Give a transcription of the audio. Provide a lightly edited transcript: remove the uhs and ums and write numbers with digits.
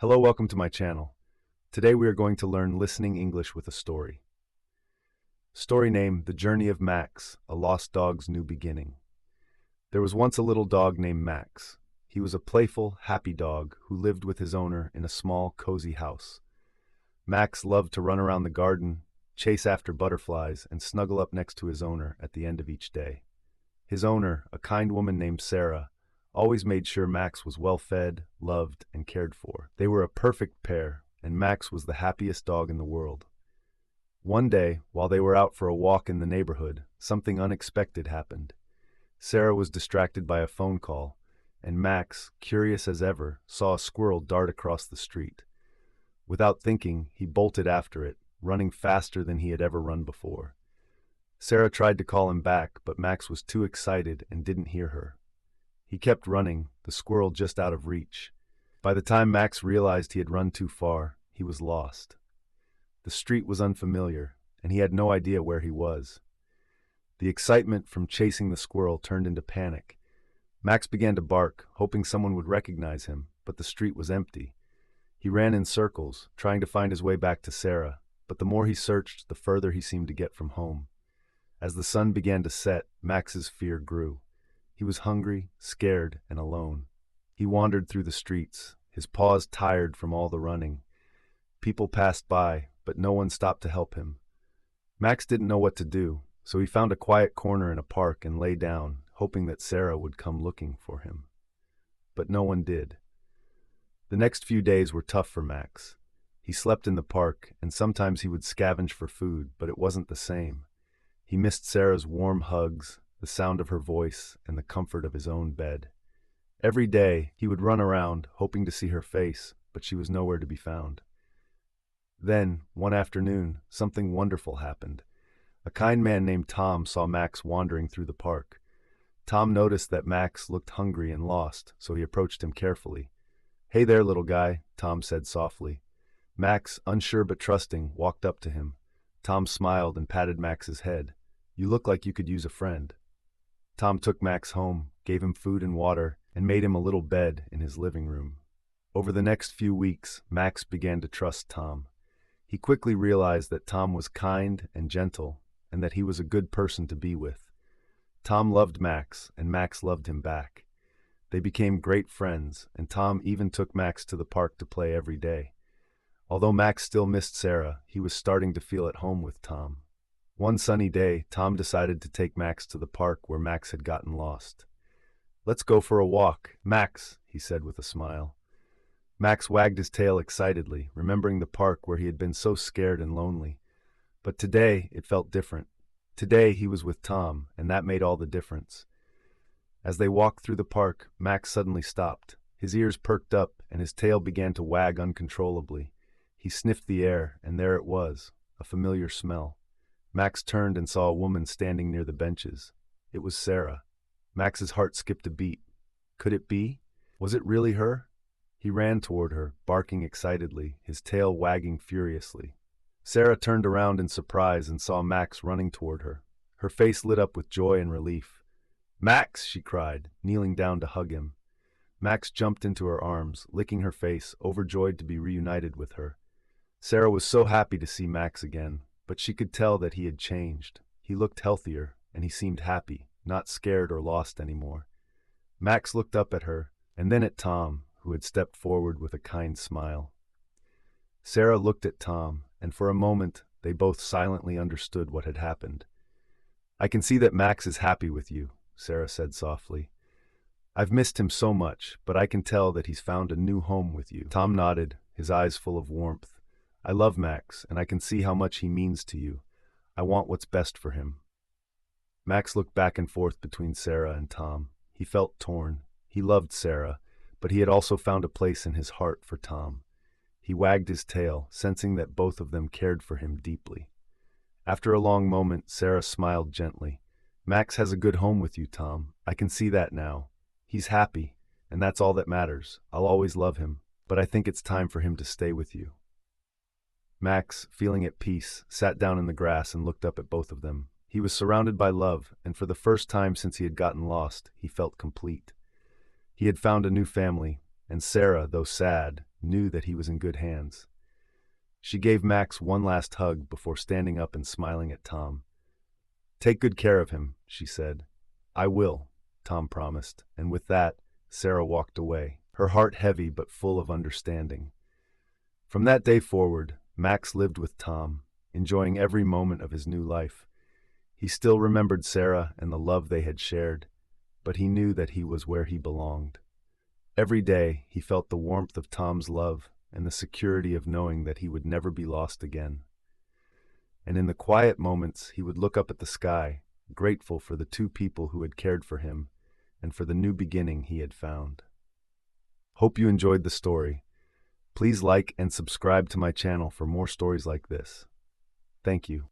Hello, welcome to my channel. Today we are going to learn listening English with a story. Story name, The Journey of Max, A Lost Dog's New Beginning. There was once a little dog named Max. He was a playful, happy dog who lived with his owner in a small, cozy house. Max loved to run around the garden, chase after butterflies, and snuggle up next to his owner at the end of each day. His owner, a kind woman named Sarah, always made sure Max was well fed, loved, and cared for. They were a perfect pair, and Max was the happiest dog in the world. One day, while they were out for a walk in the neighborhood, something unexpected happened. Sarah was distracted by a phone call, and Max, curious as ever, saw a squirrel dart across the street. Without thinking, he bolted after it, running faster than he had ever run before. Sarah tried to call him back, but Max was too excited and didn't hear her. He kept running, the squirrel just out of reach. By the time Max realized he had run too far, he was lost. The street was unfamiliar, and he had no idea where he was. The excitement from chasing the squirrel turned into panic. Max began to bark, hoping someone would recognize him, but the street was empty. He ran in circles, trying to find his way back to Sarah, but the more he searched, the further he seemed to get from home. As the sun began to set, Max's fear grew. He was hungry, scared, and alone. He wandered through the streets, his paws tired from all the running. People passed by, but no one stopped to help him. Max didn't know what to do, so he found a quiet corner in a park and lay down, hoping that Sarah would come looking for him. But no one did. The next few days were tough for Max. He slept in the park, and sometimes he would scavenge for food, but it wasn't the same. He missed Sarah's warm hugs, the sound of her voice, and the comfort of his own bed. Every day, he would run around, hoping to see her face, but she was nowhere to be found. Then, one afternoon, something wonderful happened. A kind man named Tom saw Max wandering through the park. Tom noticed that Max looked hungry and lost, so he approached him carefully. "Hey there, little guy," Tom said softly. Max, unsure but trusting, walked up to him. Tom smiled and patted Max's head. "You look like you could use a friend." Tom took Max home, gave him food and water, and made him a little bed in his living room. Over the next few weeks, Max began to trust Tom. He quickly realized that Tom was kind and gentle, and that he was a good person to be with. Tom loved Max, and Max loved him back. They became great friends, and Tom even took Max to the park to play every day. Although Max still missed Sarah, he was starting to feel at home with Tom. One sunny day, Tom decided to take Max to the park where Max had gotten lost. "Let's go for a walk, Max," he said with a smile. Max wagged his tail excitedly, remembering the park where he had been so scared and lonely. But today, it felt different. Today, he was with Tom, and that made all the difference. As they walked through the park, Max suddenly stopped. His ears perked up, and his tail began to wag uncontrollably. He sniffed the air, and there it was, a familiar smell. Max turned and saw a woman standing near the benches. It was Sarah. Max's heart skipped a beat. Could it be? Was it really her? He ran toward her, barking excitedly, his tail wagging furiously. Sarah turned around in surprise and saw Max running toward her. Her face lit up with joy and relief. "Max!" she cried, kneeling down to hug him. Max jumped into her arms, licking her face, overjoyed to be reunited with her. Sarah was so happy to see Max again, but she could tell that he had changed. He looked healthier, and he seemed happy, not scared or lost anymore. Max looked up at her, and then at Tom, who had stepped forward with a kind smile. Sarah looked at Tom, and for a moment, they both silently understood what had happened. "I can see that Max is happy with you," Sarah said softly. "I've missed him so much, but I can tell that he's found a new home with you." Tom nodded, his eyes full of warmth. "I love Max, and I can see how much he means to you. I want what's best for him." Max looked back and forth between Sarah and Tom. He felt torn. He loved Sarah, but he had also found a place in his heart for Tom. He wagged his tail, sensing that both of them cared for him deeply. After a long moment, Sarah smiled gently. "Max has a good home with you, Tom. I can see that now. He's happy, and that's all that matters. I'll always love him, but I think it's time for him to stay with you." Max, feeling at peace, sat down in the grass and looked up at both of them. He was surrounded by love, and for the first time since he had gotten lost, he felt complete. He had found a new family, and Sarah, though sad, knew that he was in good hands. She gave Max one last hug before standing up and smiling at Tom. "Take good care of him," she said. "I will," Tom promised, and with that, Sarah walked away, her heart heavy but full of understanding. From that day forward, Max lived with Tom, enjoying every moment of his new life. He still remembered Sarah and the love they had shared, but he knew that he was where he belonged. Every day, he felt the warmth of Tom's love and the security of knowing that he would never be lost again. And in the quiet moments, he would look up at the sky, grateful for the two people who had cared for him and for the new beginning he had found. Hope you enjoyed the story. Please like and subscribe to my channel for more stories like this. Thank you.